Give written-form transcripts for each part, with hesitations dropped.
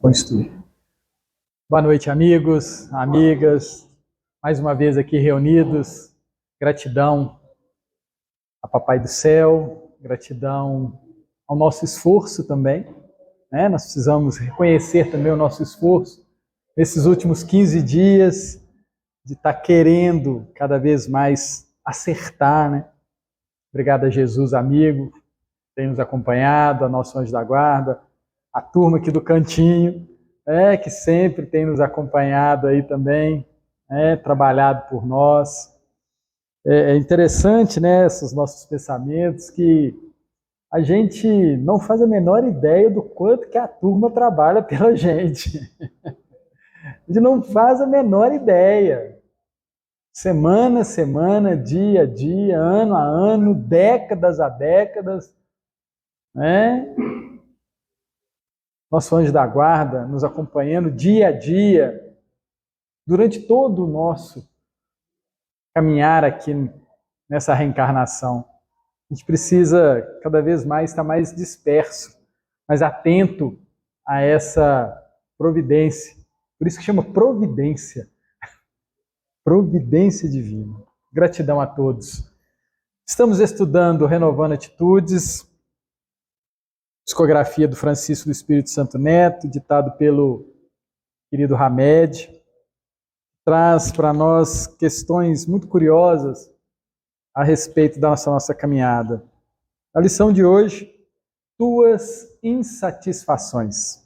Bom estudo. Boa noite, amigos, amigas. Mais uma vez aqui reunidos. Gratidão a Papai do Céu, gratidão ao nosso esforço também. Nós precisamos reconhecer também o nosso esforço nesses últimos 15 dias de estar querendo cada vez mais acertar. Obrigado a Jesus, amigo, que tem nos acompanhado, a nosso anjo da guarda, a turma aqui do cantinho, que sempre tem nos acompanhado aí também, trabalhado por nós. É interessante, esses nossos pensamentos, que a gente não faz a menor ideia do quanto que a turma trabalha pela gente. A gente não faz a menor ideia. Semana a semana, dia a dia, ano a ano, décadas a décadas, Nosso anjo da guarda nos acompanhando dia a dia, durante todo o nosso caminhar aqui nessa reencarnação. A gente precisa cada vez mais estar mais disperso, mais atento a essa providência. Por isso que chama providência. Providência divina. Gratidão a todos. Estamos estudando Renovando Atitudes, psicografia do Francisco do Espírito Santo Neto, ditado pelo querido Hamed. Traz para nós questões muito curiosas a respeito da nossa caminhada. A lição de hoje, tuas insatisfações.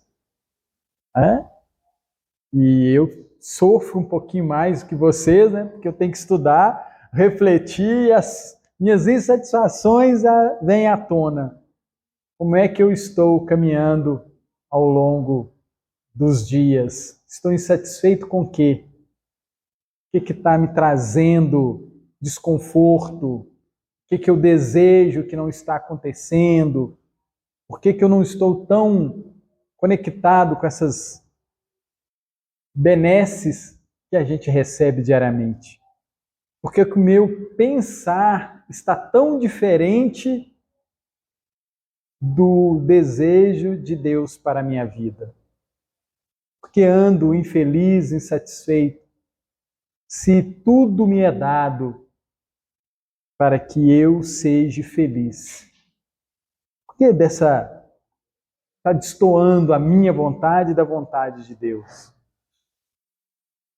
E eu sofro um pouquinho mais do que vocês, porque eu tenho que estudar, refletir, e as minhas insatisfações vêm à tona. Como é que eu estou caminhando ao longo dos dias? Estou insatisfeito com o quê? O que está me trazendo desconforto? O que eu desejo que não está acontecendo? Por que eu não estou tão conectado com essas benesses que a gente recebe diariamente? Por que o meu pensar está tão diferente do desejo de Deus para a minha vida? Porque ando infeliz, insatisfeito, se tudo me é dado para que eu seja feliz? Por que está destoando a minha vontade da vontade de Deus?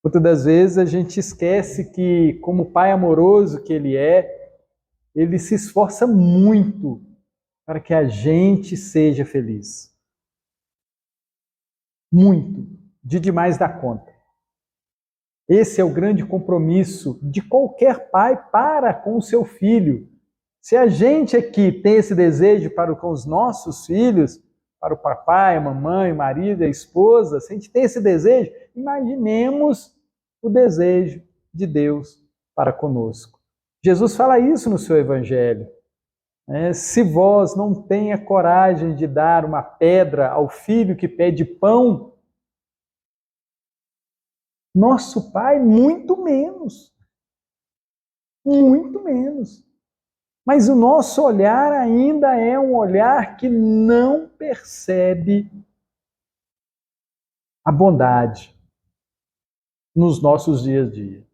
Muitas das vezes a gente esquece que, como Pai amoroso que Ele é, Ele se esforça muito para que a gente seja feliz. Muito, de demais da conta. Esse é o grande compromisso de qualquer pai para com o seu filho. Se a gente aqui tem esse desejo para com os nossos filhos, para o papai, a mamãe, o marido, a esposa, se a gente tem esse desejo, imaginemos o desejo de Deus para conosco. Jesus fala isso no seu evangelho. Se vós não tenha coragem de dar uma pedra ao filho que pede pão, nosso Pai, muito menos. Muito menos. Mas o nosso olhar ainda é um olhar que não percebe a bondade nos nossos dias a dia.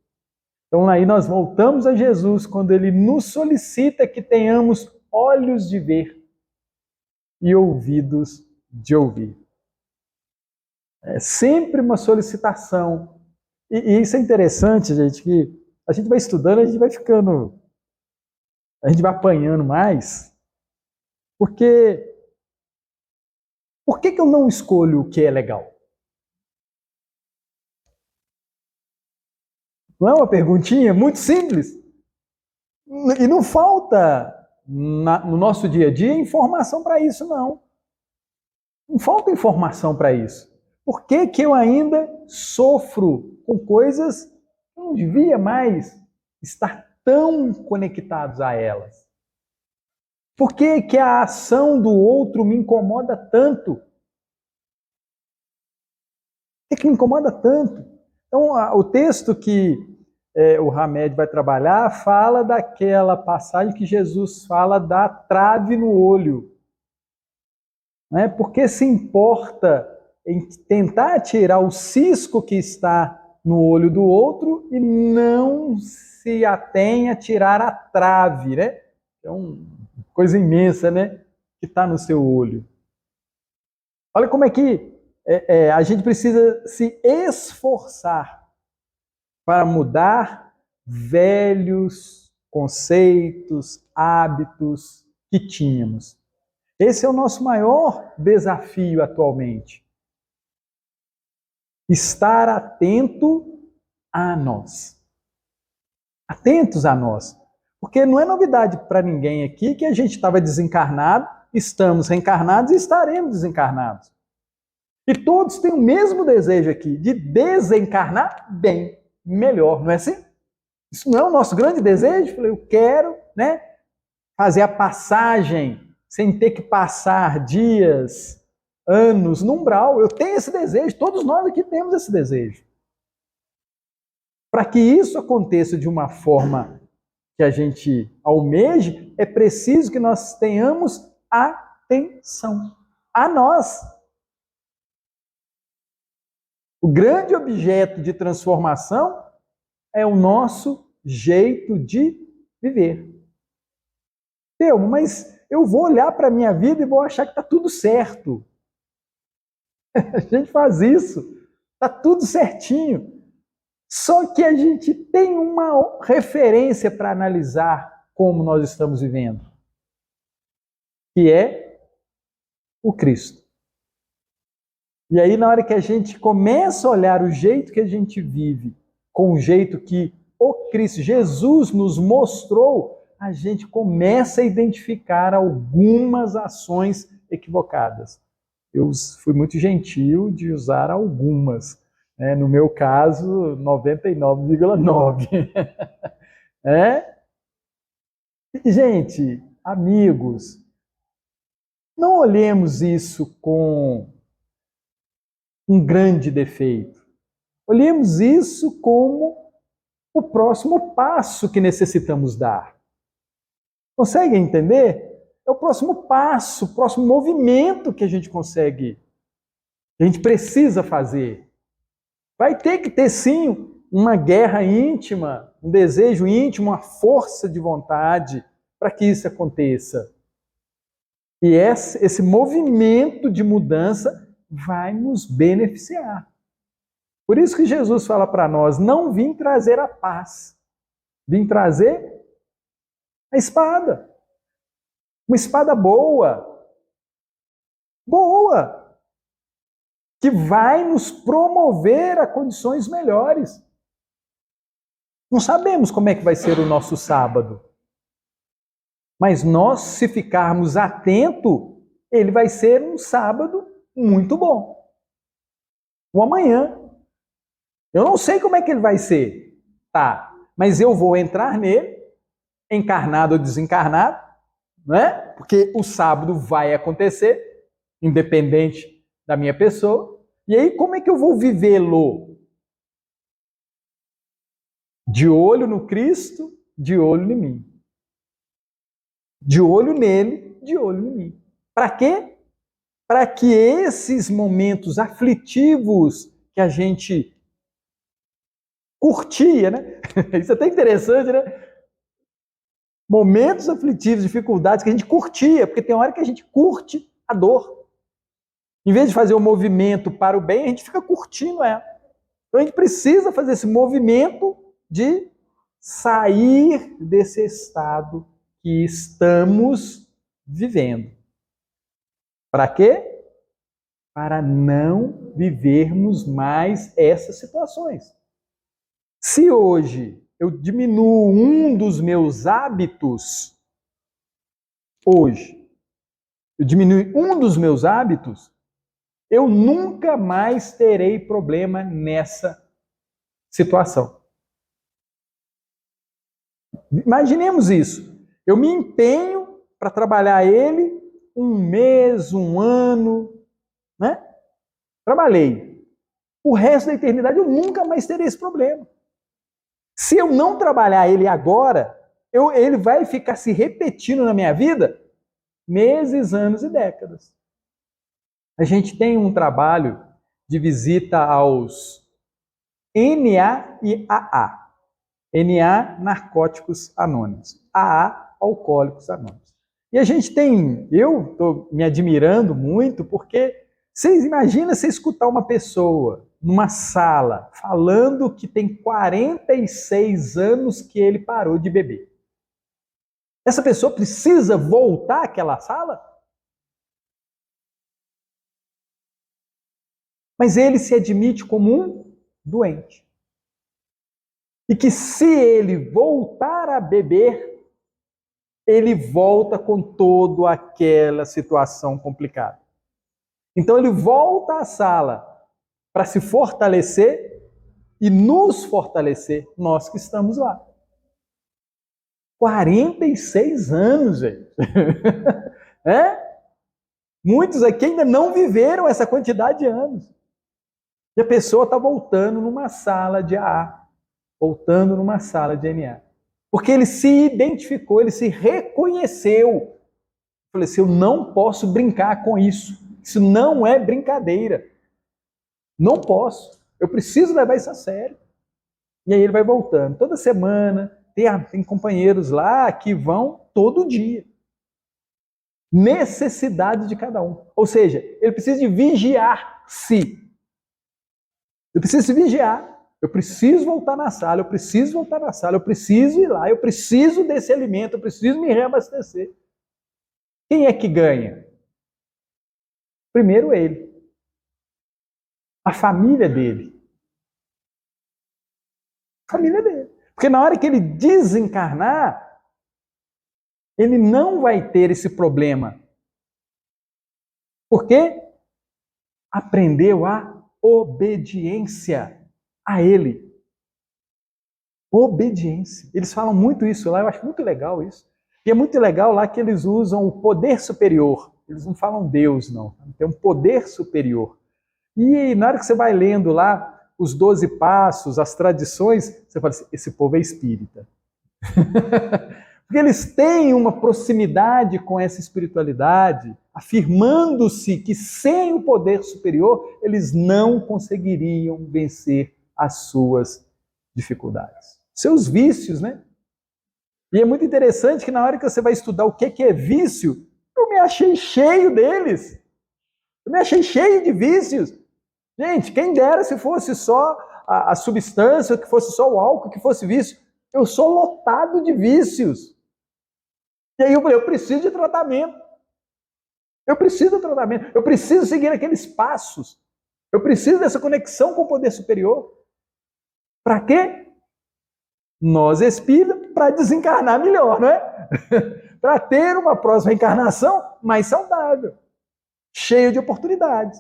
Então aí nós voltamos a Jesus quando Ele nos solicita que tenhamos olhos de ver e ouvidos de ouvir. É sempre uma solicitação. E isso é interessante, gente, que a gente vai estudando, a gente vai ficando, a gente vai apanhando mais, porque por que eu não escolho o que é legal? Não é uma perguntinha muito simples? E não falta no nosso dia a dia informação para isso, não. Não falta informação para isso. Por que eu ainda sofro com coisas que eu não devia mais estar tão conectados a elas? Por que a ação do outro me incomoda tanto? Por que me incomoda tanto? Então, o texto que o Hamed vai trabalhar fala daquela passagem que Jesus fala da trave no olho. Por que se importa em tentar tirar o cisco que está no olho do outro e não se atém a tirar a trave, né? É uma coisa imensa, né? Que está no seu olho. Olha como é que a gente precisa se esforçar para mudar velhos conceitos, hábitos que tínhamos. Esse é o nosso maior desafio atualmente. Estar atento a nós. Atentos a nós. Porque não é novidade para ninguém aqui que a gente estava desencarnado, estamos reencarnados e estaremos desencarnados. E todos têm o mesmo desejo aqui, de desencarnar bem, melhor, não é assim? Isso não é o nosso grande desejo? Eu quero, né, fazer a passagem sem ter que passar dias, anos no umbral. Eu tenho esse desejo, todos nós aqui temos esse desejo. Para que isso aconteça de uma forma que a gente almeje, é preciso que nós tenhamos atenção a nós. O grande objeto de transformação é o nosso jeito de viver. Mas eu vou olhar para a minha vida e vou achar que está tudo certo. A gente faz isso. Está tudo certinho. Só que a gente tem uma referência para analisar como nós estamos vivendo, que é o Cristo. E aí, na hora que a gente começa a olhar o jeito que a gente vive, com o jeito que o Cristo, Jesus, nos mostrou, a gente começa a identificar algumas ações equivocadas. Eu fui muito gentil de usar algumas. No meu caso, 99,9. Gente, amigos, não olhemos isso com um grande defeito. Olhemos isso como o próximo passo que necessitamos dar. Consegue entender? É o próximo passo, o próximo movimento que a gente precisa fazer. Vai ter que ter, sim, uma guerra íntima, um desejo íntimo, uma força de vontade para que isso aconteça. E esse movimento de mudança vai nos beneficiar. Por isso que Jesus fala para nós, não vim trazer a paz, vim trazer a espada. Uma espada boa, que vai nos promover a condições melhores. Não sabemos como é que vai ser o nosso sábado, mas nós, se ficarmos atentos, ele vai ser um sábado muito bom. O amanhã. Eu não sei como é que ele vai ser, tá? Mas eu vou entrar nele, encarnado ou desencarnado, né? Porque o sábado vai acontecer, independente da minha pessoa. E aí, como é que eu vou vivê-lo? De olho no Cristo, de olho em mim. De olho nele, de olho em mim. Para quê? Para que esses momentos aflitivos que a gente curtia, né? Isso é até interessante, né? Momentos aflitivos, dificuldades que a gente curtia, porque tem hora que a gente curte a dor. Em vez de fazer o movimento para o bem, a gente fica curtindo ela. Então a gente precisa fazer esse movimento de sair desse estado que estamos vivendo. Para quê? Para não vivermos mais essas situações. Se hoje eu diminuo um dos meus hábitos, eu nunca mais terei problema nessa situação. Imaginemos isso. Eu me empenho para trabalhar ele um mês, um ano, né? Trabalhei. O resto da eternidade eu nunca mais terei esse problema. Se eu não trabalhar ele agora, ele vai ficar se repetindo na minha vida meses, anos e décadas. A gente tem um trabalho de visita aos NA e AA. NA, Narcóticos Anônimos. AA, Alcoólicos Anônimos. E a gente tem, eu estou me admirando muito, porque vocês imaginam você escutar uma pessoa numa sala falando que tem 46 anos que ele parou de beber. Essa pessoa precisa voltar àquela sala? Mas ele se admite como um doente. E que se ele voltar a beber, ele volta com toda aquela situação complicada. Então ele volta à sala para se fortalecer e nos fortalecer, nós que estamos lá. 46 anos, gente. É? Muitos aqui ainda não viveram essa quantidade de anos. E a pessoa está voltando numa sala de AA, voltando numa sala de NA. Porque ele se identificou, ele se reconheceu. Eu falei assim, eu não posso brincar com isso. Isso não é brincadeira. Não posso. Eu preciso levar isso a sério. E aí ele vai voltando. Toda semana, tem companheiros lá que vão todo dia. Necessidade de cada um. Ou seja, ele precisa de vigiar-se. Eu preciso se vigiar. Eu preciso voltar na sala, eu preciso voltar na sala, eu preciso ir lá, eu preciso desse alimento, eu preciso me reabastecer. Quem é que ganha? Primeiro ele. A família dele. A família dele. Porque na hora que ele desencarnar, ele não vai ter esse problema. Porque aprendeu a obediência a ele. Obediência. Eles falam muito isso lá, eu acho muito legal isso. E é muito legal lá que eles usam o poder superior. Eles não falam Deus, não. Tem um poder superior. E na hora que você vai lendo lá os 12 passos, as tradições, você fala assim, esse povo é espírita. Porque eles têm uma proximidade com essa espiritualidade, afirmando-se que sem o poder superior, eles não conseguiriam vencer as suas dificuldades. Seus vícios, né? E é muito interessante que na hora que você vai estudar o que é vício, eu me achei cheio deles. Eu me achei cheio de vícios. Gente, quem dera se fosse só a substância, que fosse só o álcool, que fosse vício. Eu sou lotado de vícios. E aí eu falei, eu preciso de tratamento. Eu preciso de tratamento. Eu preciso seguir aqueles passos. Eu preciso dessa conexão com o poder superior. Para quê? Nós espíritas, para desencarnar melhor, não é? Para ter uma próxima encarnação mais saudável. Cheio de oportunidades.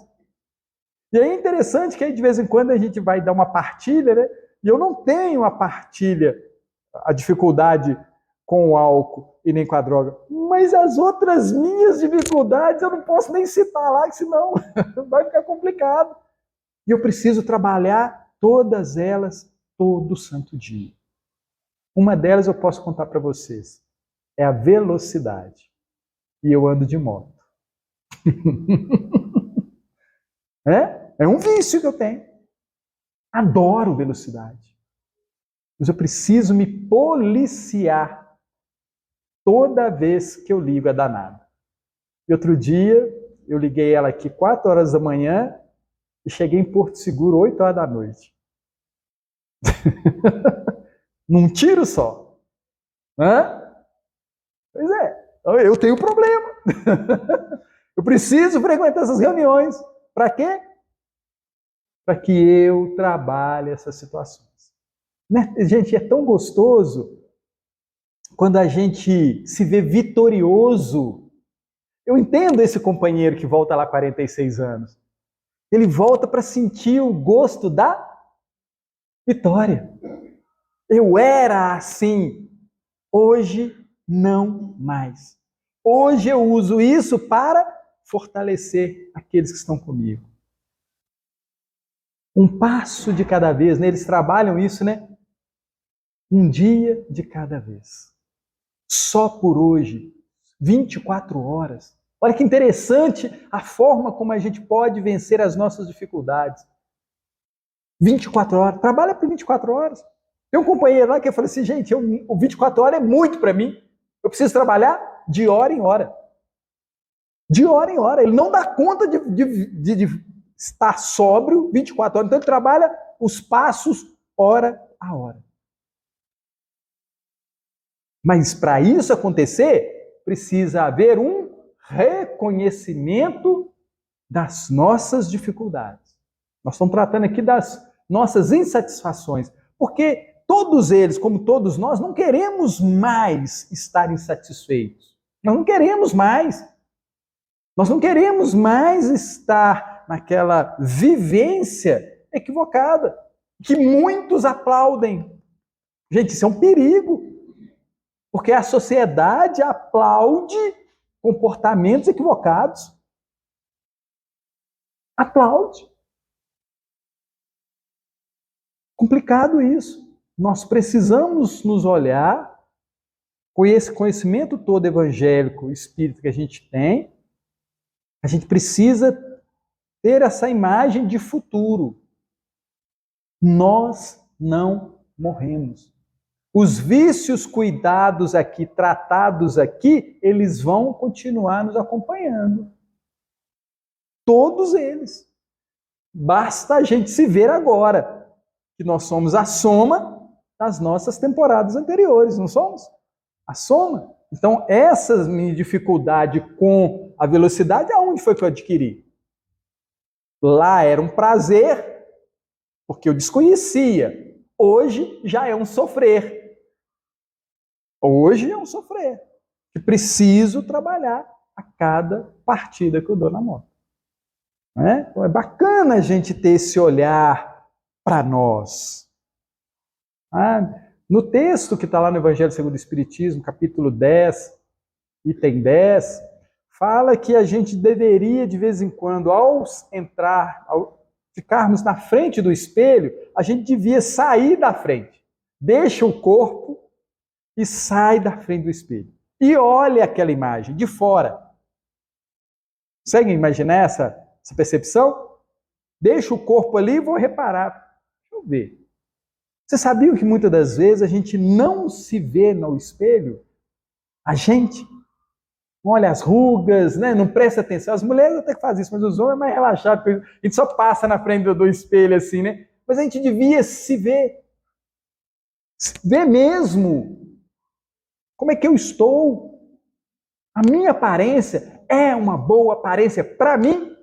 E aí é interessante que aí de vez em quando a gente vai dar uma partilha, né? E eu não tenho a partilha, a dificuldade com o álcool e nem com a droga. Mas as outras minhas dificuldades eu não posso nem citar lá, senão vai ficar complicado. E eu preciso trabalhar todas elas todo santo dia. Uma delas eu posso contar para vocês. É a velocidade. E eu ando de moto. É um vício que eu tenho. Adoro velocidade. Mas eu preciso me policiar toda vez que eu ligo a danada. E outro dia, eu liguei ela aqui 4 horas da manhã e cheguei em Porto Seguro 8 horas da noite. Num tiro só. Pois é, eu tenho problema. Eu preciso frequentar essas reuniões. Para quê? Para que eu trabalhe essas situações. Né? Gente, é tão gostoso quando a gente se vê vitorioso. Eu entendo esse companheiro que volta lá 46 anos. Ele volta para sentir o gosto da vitória. Eu era assim. Hoje, não mais. Hoje eu uso isso para fortalecer aqueles que estão comigo. Um passo de cada vez, né? Eles trabalham isso, né? Um dia de cada vez. Só por hoje, 24 horas. Olha que interessante a forma como a gente pode vencer as nossas dificuldades. 24 horas, trabalha por 24 horas. Tem um companheiro lá que falou assim, gente, o 24 horas é muito para mim. Eu preciso trabalhar de hora em hora. De hora em hora. Ele não dá conta de estar sóbrio 24 horas. Então ele trabalha os passos hora a hora. Mas para isso acontecer, precisa haver um reconhecimento das nossas dificuldades. Nós estamos tratando aqui das nossas insatisfações, porque todos eles, como todos nós, não queremos mais estar insatisfeitos. Nós não queremos mais. Nós não queremos mais estar naquela vivência equivocada, que muitos aplaudem. Gente, isso é um perigo, porque a sociedade aplaude comportamentos equivocados. Aplaude. Complicado isso. Nós precisamos nos olhar com esse conhecimento todo evangélico, espírita que a gente tem. A gente precisa ter essa imagem de futuro. Nós não morremos. Os vícios cuidados aqui, tratados aqui, eles vão continuar nos acompanhando. Todos eles. Basta a gente se ver agora, que nós somos a soma das nossas temporadas anteriores, não somos? A soma. Então, essa minha dificuldade com a velocidade, aonde foi que eu adquiri? Lá era um prazer, porque eu desconhecia. Hoje já é um sofrer. Hoje é um sofrer. Que preciso trabalhar a cada partida que eu dou na moto. Então é bacana a gente ter esse olhar para nós. No texto que está lá no Evangelho segundo o Espiritismo, capítulo 10, item 10, fala que a gente deveria, de vez em quando, ao ficarmos na frente do espelho, a gente devia sair da frente. Deixa o corpo e sai da frente do espelho. E olha aquela imagem de fora. Conseguem imaginar essa percepção? Deixa o corpo ali e vou reparar. Deixa eu ver. Você sabia que muitas das vezes a gente não se vê no espelho? A gente não olha as rugas, né? Não presta atenção. As mulheres até que fazem isso, mas os homens é mais relaxados. A gente só passa na frente do espelho assim, né? Mas a gente devia se ver. Se ver mesmo. Como é que eu estou? A minha aparência é uma boa aparência para mim?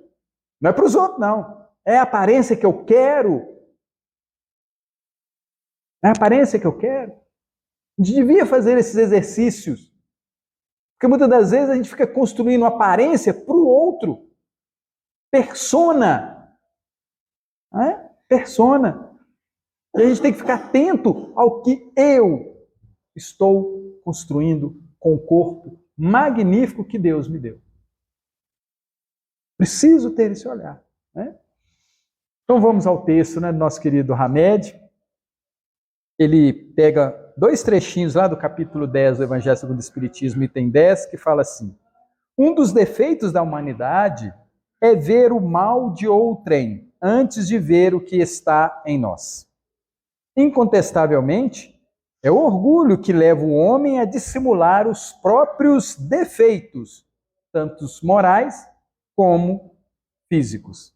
Não é para os outros, não. É a aparência que eu quero. É a aparência que eu quero. A gente devia fazer esses exercícios. Porque muitas das vezes a gente fica construindo aparência para o outro. Persona. Persona. E a gente tem que ficar atento ao que eu estou construindo com o corpo magnífico que Deus me deu. Preciso ter esse olhar. Então vamos ao texto, do nosso querido Hamed. Ele pega 2 trechinhos lá do capítulo 10 do Evangelho segundo o Espiritismo, item 10, que fala assim: um dos defeitos da humanidade é ver o mal de outrem antes de ver o que está em nós. Incontestavelmente, é o orgulho que leva o homem a dissimular os próprios defeitos, tanto morais como físicos.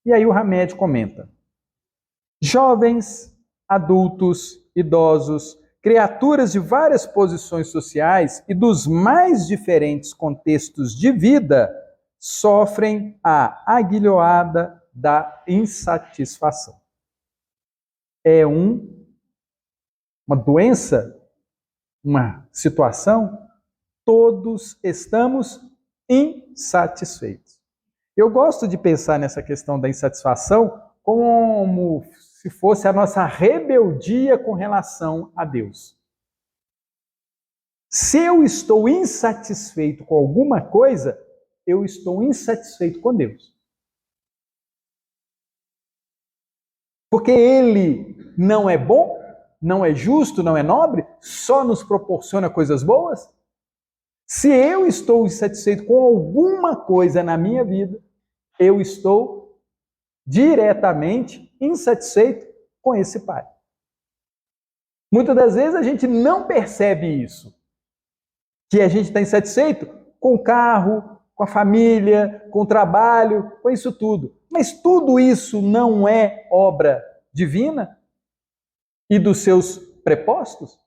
E aí o Hamed comenta: jovens, adultos, idosos, criaturas de várias posições sociais e dos mais diferentes contextos de vida sofrem a aguilhoada da insatisfação. É uma doença, uma situação, todos estamos insatisfeitos. Eu gosto de pensar nessa questão da insatisfação como se fosse a nossa rebeldia com relação a Deus. Se eu estou insatisfeito com alguma coisa, eu estou insatisfeito com Deus. Porque Ele não é bom, não é justo, não é nobre, só nos proporciona coisas boas? Se eu estou insatisfeito com alguma coisa na minha vida, eu estou diretamente insatisfeito com esse pai. Muitas das vezes a gente não percebe isso, que a gente está insatisfeito com o carro, com a família, com o trabalho, com isso tudo. Mas tudo isso não é obra divina e dos seus prepostos?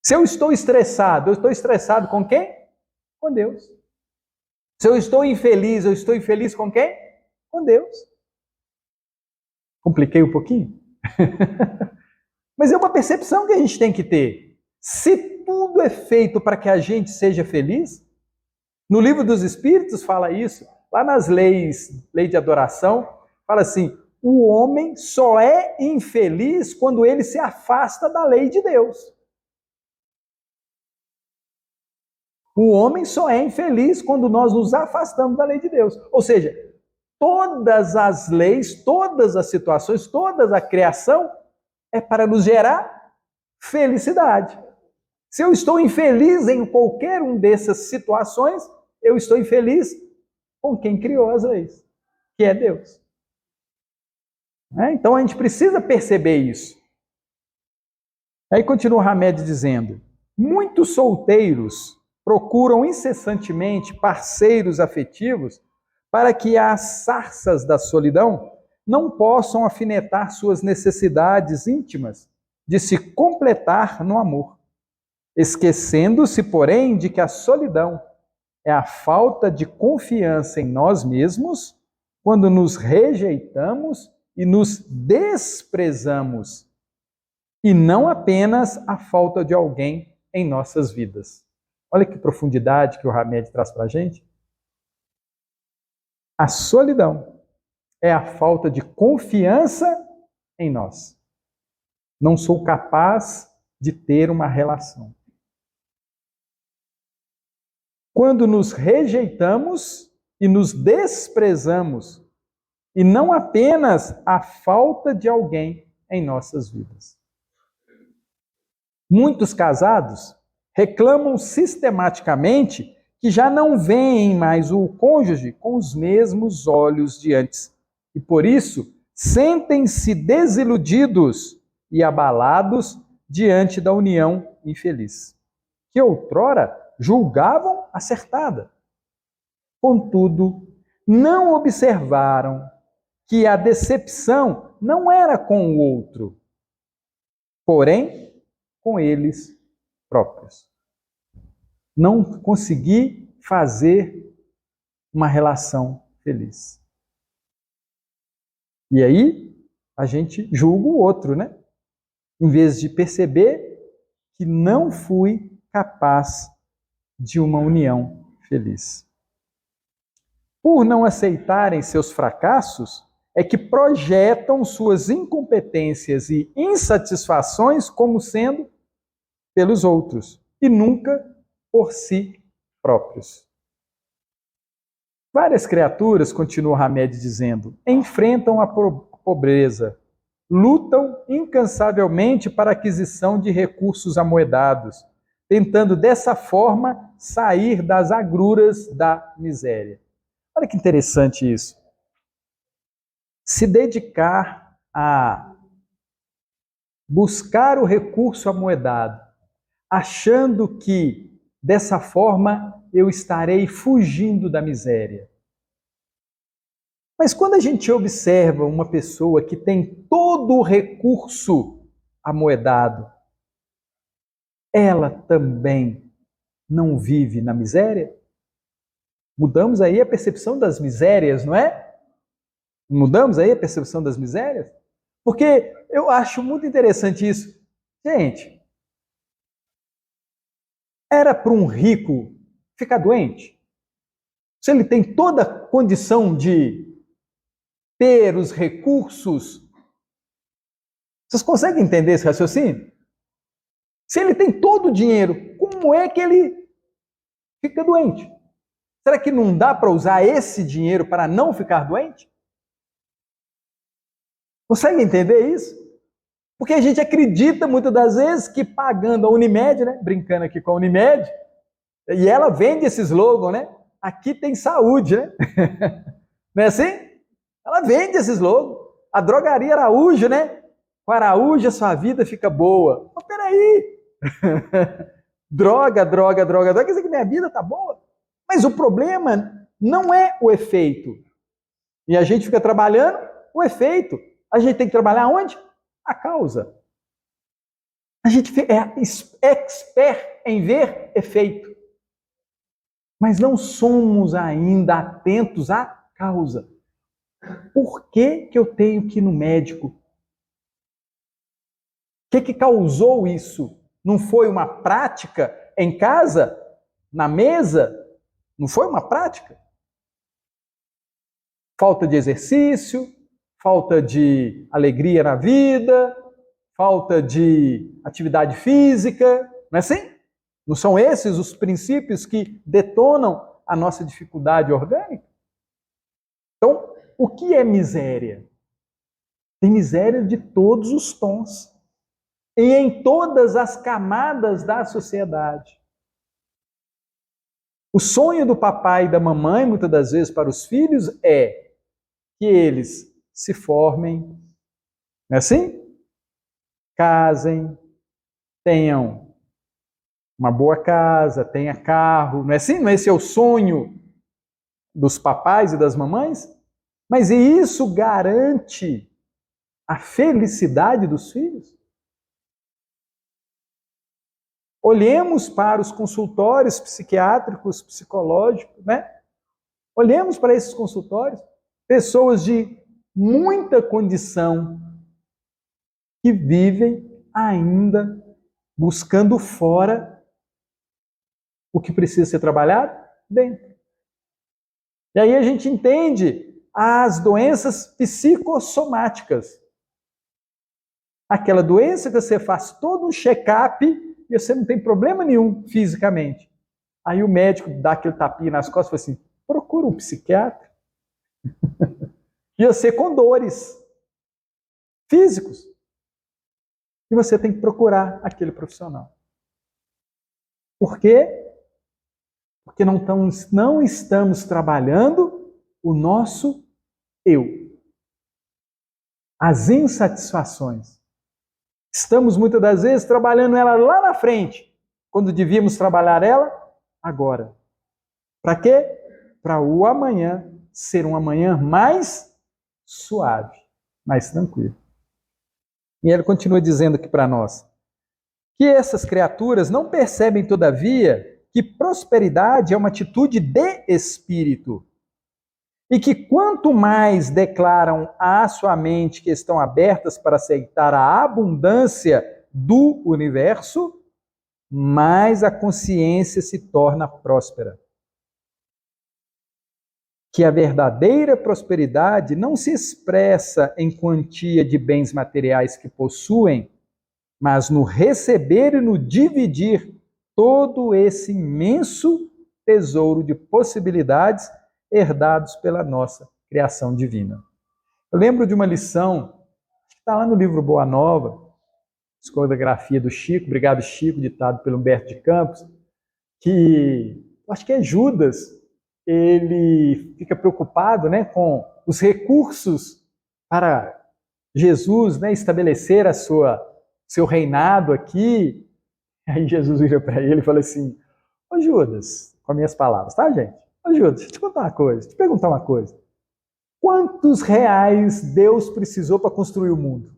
Se eu estou estressado com quem? Com Deus. Se eu estou infeliz com quem? Com Deus. Compliquei um pouquinho? Mas é uma percepção que a gente tem que ter. Se tudo é feito para que a gente seja feliz, no Livro dos Espíritos fala isso, lá nas leis, lei de adoração, fala assim, o homem só é infeliz quando ele se afasta da lei de Deus. O homem só é infeliz quando nós nos afastamos da lei de Deus. Ou seja, todas as leis, todas as situações, toda a criação é para nos gerar felicidade. Se eu estou infeliz em qualquer uma dessas situações, eu estou infeliz com quem criou as leis, que é Deus. Então a gente precisa perceber isso. Aí continua o Hamed dizendo, muitos solteiros procuram incessantemente parceiros afetivos para que as sarças da solidão não possam afinetar suas necessidades íntimas de se completar no amor, esquecendo-se, porém, de que a solidão é a falta de confiança em nós mesmos quando nos rejeitamos e nos desprezamos, e não apenas a falta de alguém em nossas vidas. Olha que profundidade que o Hamed traz para a gente. A solidão é a falta de confiança em nós. Não sou capaz de ter uma relação. Quando nos rejeitamos e nos desprezamos, e não apenas a falta de alguém em nossas vidas. Muitos casados reclamam sistematicamente que já não veem mais o cônjuge com os mesmos olhos de antes. E por isso, sentem-se desiludidos e abalados diante da união infeliz, que outrora julgavam acertada. Contudo, não observaram que a decepção não era com o outro, porém com eles próprios. Não consegui fazer uma relação feliz. E aí, a gente julga o outro, né? Em vez de perceber que não fui capaz de uma união feliz. Por não aceitarem seus fracassos, é que projetam suas incompetências e insatisfações como sendo pelos outros, e nunca por si próprios. Várias criaturas, continua Hamed dizendo, enfrentam a pobreza, lutam incansavelmente para a aquisição de recursos amoedados, tentando dessa forma sair das agruras da miséria. Olha que interessante isso. Se dedicar a buscar o recurso amoedado, achando que dessa forma eu estarei fugindo da miséria. Mas quando a gente observa uma pessoa que tem todo o recurso amoedado, ela também não vive na miséria? Mudamos aí a percepção das misérias, não é? Mudamos aí a percepção das misérias? Porque eu acho muito interessante isso. Gente, era para um rico ficar doente? Se ele tem toda a condição de ter os recursos, vocês conseguem entender esse raciocínio? Se ele tem todo o dinheiro, como é que ele fica doente? Será que não dá para usar esse dinheiro para não ficar doente? Consegue entender isso? Porque a gente acredita muitas das vezes que pagando a Unimed, né? Brincando aqui com a Unimed, e ela vende esse slogan, né? Aqui tem saúde, né? Não é assim? Ela vende esse slogan. A drogaria Araújo, né? Com Araújo a sua vida fica boa. Mas peraí! Droga, quer dizer que minha vida tá boa? Mas o problema não é o efeito. E a gente fica trabalhando o efeito. A gente tem que trabalhar onde? A causa. A gente é expert em ver efeito. Mas não somos ainda atentos à causa. Por que eu tenho que ir no médico? O que causou isso? Não foi uma prática em casa, na mesa? Não foi uma prática? Falta de exercício, falta de alegria na vida, falta de atividade física, não é assim? Não são esses os princípios que detonam a nossa dificuldade orgânica? Então, o que é miséria? Tem miséria de todos os tons e em todas as camadas da sociedade. O sonho do papai e da mamãe, muitas das vezes, para os filhos é que eles se formem, não é assim? Casem, tenham uma boa casa, tenha carro, não é assim? Não é esse é o sonho dos papais e das mamães? Mas e isso garante a felicidade dos filhos? Olhemos para os consultórios psiquiátricos, psicológicos, né? Olhemos para esses consultórios, pessoas de muita condição que vivem ainda buscando fora o que precisa ser trabalhado dentro. E aí a gente entende as doenças psicossomáticas. Aquela doença que você faz todo um check-up e você não tem problema nenhum fisicamente. Aí o médico dá aquele tapinha nas costas e fala assim, procura um psiquiatra. E você com dores físicos. E você tem que procurar aquele profissional. Por quê? Porque não estamos trabalhando o nosso eu. As insatisfações. Estamos muitas das vezes trabalhando ela lá na frente, quando devíamos trabalhar ela agora. Para quê? Para o amanhã ser um amanhã mais suave, mais tranquilo. E ele continua dizendo aqui para nós que essas criaturas não percebem, todavia, que prosperidade é uma atitude de espírito. E que quanto mais declaram à sua mente que estão abertas para aceitar a abundância do universo, mais a consciência se torna próspera. Que a verdadeira prosperidade não se expressa em quantia de bens materiais que possuem, mas no receber e no dividir todo esse imenso tesouro de possibilidades herdados pela nossa criação divina. Eu lembro de uma lição, que está lá no livro Boa Nova, psicografia do Chico, obrigado Chico, ditado pelo Humberto de Campos, que acho que é Judas, ele fica preocupado, né, com os recursos para Jesus, né, estabelecer seu reinado aqui. Aí Jesus vira para ele e fala assim, ô Judas, com minhas palavras, tá, gente? Ô Judas, deixa eu te contar uma coisa, te perguntar uma coisa. Quantos reais Deus precisou para construir o mundo?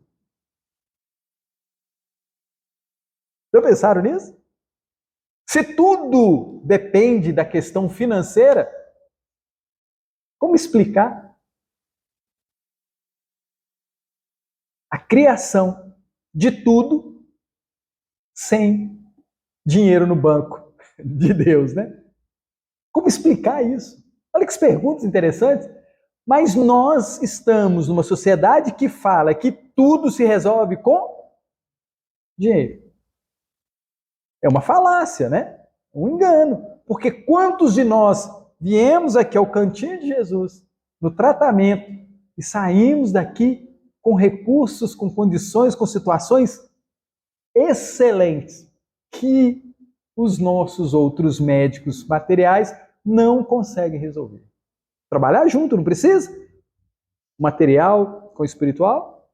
Já pensaram nisso? Se tudo depende da questão financeira, como explicar a criação de tudo sem dinheiro no banco de Deus, né? Como explicar isso? Olha que perguntas interessantes. Mas nós estamos numa sociedade que fala que tudo se resolve com dinheiro. É uma falácia, né? Um engano. Porque quantos de nós viemos aqui ao cantinho de Jesus, no tratamento, e saímos daqui com recursos, com condições, com situações excelentes que os nossos outros médicos materiais não conseguem resolver. Trabalhar junto, não precisa? O material com o espiritual.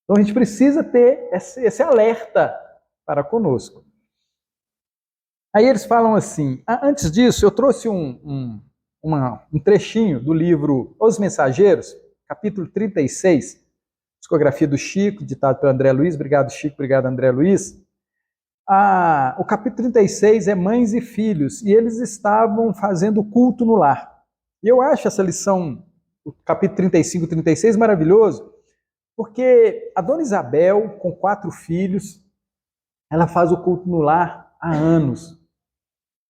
Então a gente precisa ter esse alerta para conosco. Aí eles falam assim, antes disso eu trouxe um trechinho do livro Os Mensageiros, capítulo 36, psicografia do Chico, ditado pelo André Luiz. Obrigado, Chico, obrigado, André Luiz. O capítulo 36 é Mães e Filhos, e eles estavam fazendo culto no lar. E eu acho essa lição, o capítulo 35 e 36, maravilhoso, porque a dona Isabel, com 4 filhos, ela faz o culto no lar há anos.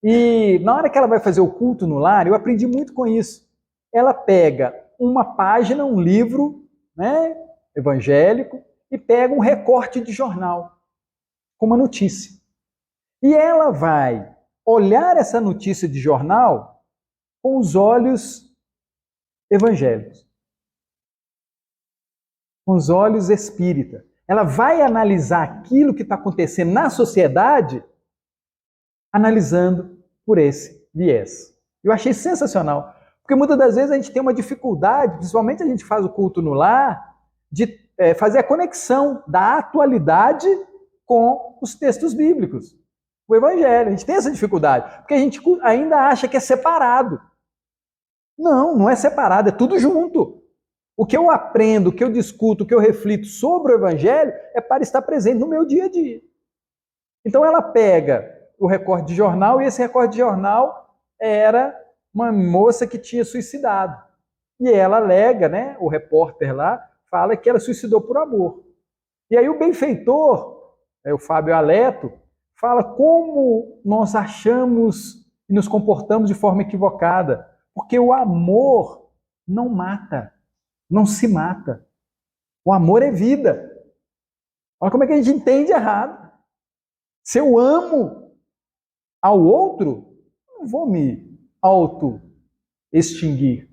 E na hora que ela vai fazer o culto no lar, eu aprendi muito com isso. Ela pega uma página, um livro, né, evangélico, e pega um recorte de jornal com uma notícia. E ela vai olhar essa notícia de jornal com os olhos evangélicos, com os olhos espírita. Ela vai analisar aquilo que está acontecendo na sociedade, analisando por esse viés. Eu achei sensacional, porque muitas das vezes a gente tem uma dificuldade, principalmente a gente faz o culto no lar, de fazer a conexão da atualidade com os textos bíblicos, o evangelho. A gente tem essa dificuldade, porque a gente ainda acha que é separado. Não, não é separado, é tudo junto. O que eu aprendo, o que eu discuto, o que eu reflito sobre o evangelho é para estar presente no meu dia a dia. Então ela pega o recorte de jornal, e esse recorte de jornal era uma moça que tinha suicidado. E ela alega, né, o repórter lá, fala que ela suicidou por amor. E aí o benfeitor, o Fábio Aleto, fala como nós achamos e nos comportamos de forma equivocada. Porque o amor não mata, não se mata. O amor é vida. Olha como é que a gente entende errado. Se eu amo ao outro, não vou me auto-extinguir.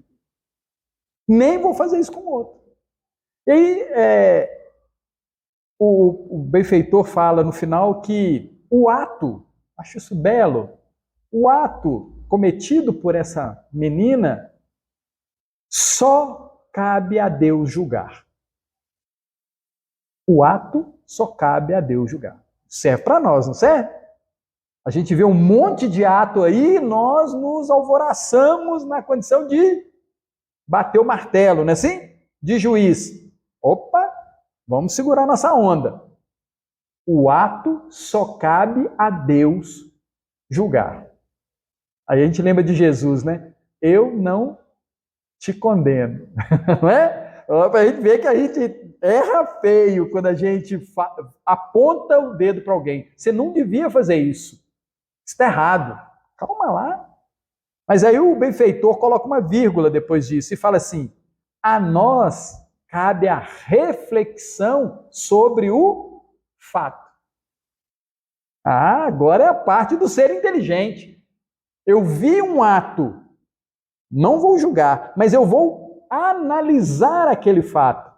Nem vou fazer isso com o outro. E aí, o benfeitor fala no final que o ato, acho isso belo, o ato cometido por essa menina só cabe a Deus julgar. O ato só cabe a Deus julgar. Serve para nós, não serve? A gente vê um monte de ato aí e nós nos alvoroçamos na condição de bater o martelo, não é assim? De juiz. Opa, vamos segurar nossa onda. O ato só cabe a Deus julgar. Aí a gente lembra de Jesus, né? Eu não te condeno. Não é? Para a gente ver que a gente erra feio quando a gente aponta o dedo para alguém. Você não devia fazer isso. Isso está errado. Calma lá. Mas aí o benfeitor coloca uma vírgula depois disso e fala assim: a nós cabe a reflexão sobre o fato. Agora é a parte do ser inteligente. Eu vi um ato, não vou julgar, mas eu vou analisar aquele fato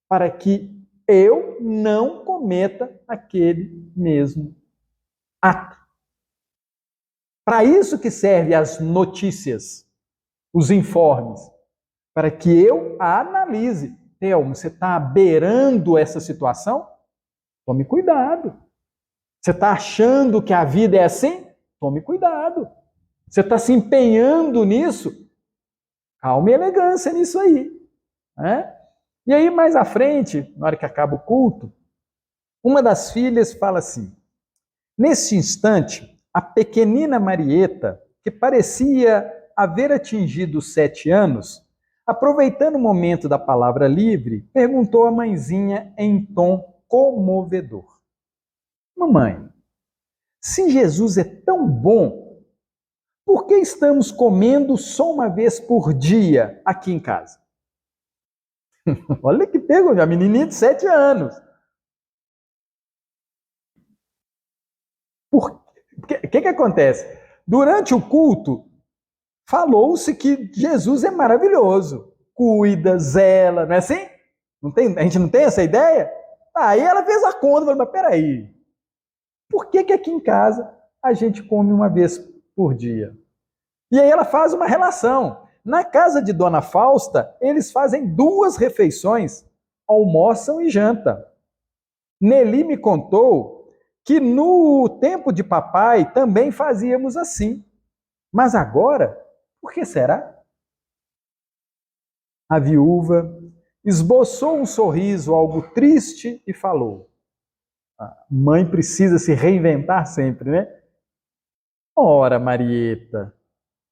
para que eu não cometa aquele mesmo ato. Para isso que servem as notícias, os informes, para que eu analise. Thelma, você está beirando essa situação? Tome cuidado. Você está achando que a vida é assim? Tome cuidado. Você está se empenhando nisso? Calma e elegância nisso aí. Né? E aí, mais à frente, na hora que acaba o culto, uma das filhas fala assim: nesse instante, a pequenina Marieta, que parecia haver atingido os 7 anos, aproveitando o momento da palavra livre, perguntou à mãezinha em tom comovedor: mamãe, se Jesus é tão bom, por que estamos comendo só uma vez por dia aqui em casa? Olha que pergunta, a menininha de 7 anos. O que acontece? Durante o culto, falou-se que Jesus é maravilhoso, cuida, zela, não é assim? Não tem, a gente não tem essa ideia? Aí ela fez a conta, falou, mas peraí, por que aqui em casa a gente come uma vez por dia? E aí ela faz uma relação. Na casa de Dona Fausta, eles fazem 2 refeições, almoçam e janta. Nelly me contou que no tempo de papai também fazíamos assim. Mas agora, por que será? A viúva esboçou um sorriso algo triste e falou: a mãe precisa se reinventar sempre, né? Ora, Marieta,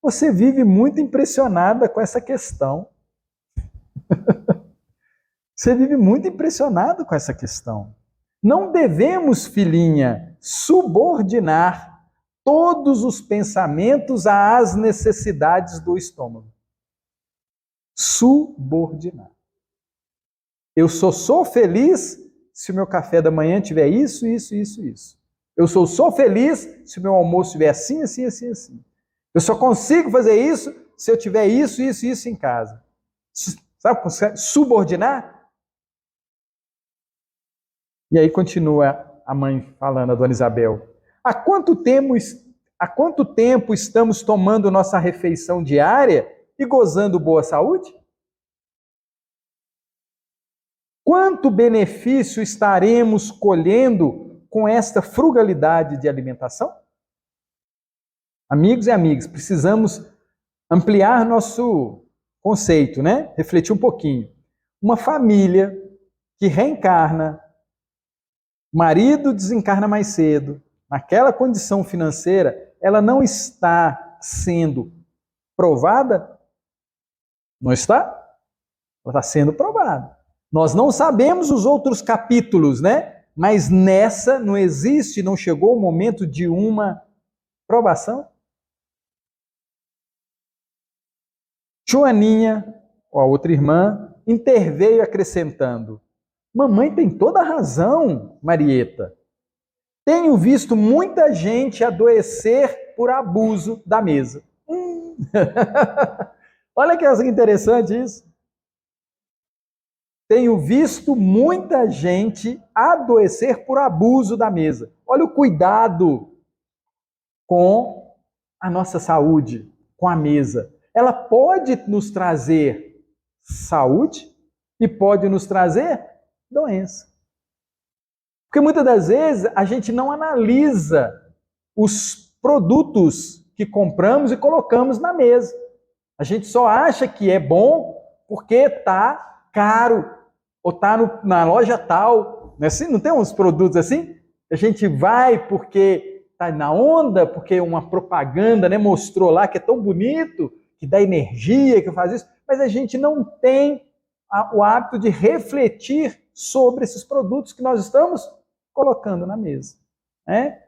você vive muito impressionada com essa questão. Você vive muito impressionado com essa questão. Não devemos, filhinha, subordinar todos os pensamentos às necessidades do estômago. Subordinar. Eu só sou feliz se o meu café da manhã tiver isso, isso, isso, isso. Eu só feliz se o meu almoço tiver assim, assim, assim, assim. Eu só consigo fazer isso se eu tiver isso, isso, isso em casa. Sabe, subordinar? E aí continua a mãe falando, a dona Isabel. Há quanto tempo estamos tomando nossa refeição diária e gozando boa saúde? Quanto benefício estaremos colhendo com esta frugalidade de alimentação? Amigos e amigas, precisamos ampliar nosso conceito, né? Refletir um pouquinho. Uma família que reencarna, marido desencarna mais cedo, naquela condição financeira, ela não está sendo provada? Não está? Ela está sendo provada. Nós não sabemos os outros capítulos, né? Mas nessa não existe, não chegou o momento de uma provação? Joaninha, a outra irmã, interveio acrescentando: mamãe tem toda a razão, Marieta. Tenho visto muita gente adoecer por abuso da mesa. Olha que interessante isso. Tenho visto muita gente adoecer por abuso da mesa. Olha o cuidado com a nossa saúde, com a mesa. Ela pode nos trazer saúde e pode nos trazer doença. Porque muitas das vezes a gente não analisa os produtos que compramos e colocamos na mesa. A gente só acha que é bom porque está caro ou está na loja tal. Não é assim? Não tem uns produtos assim? A gente vai porque está na onda, porque uma propaganda, né, mostrou lá que é tão bonito, que dá energia, que faz isso, mas a gente não tem o hábito de refletir sobre esses produtos que nós estamos colocando na mesa.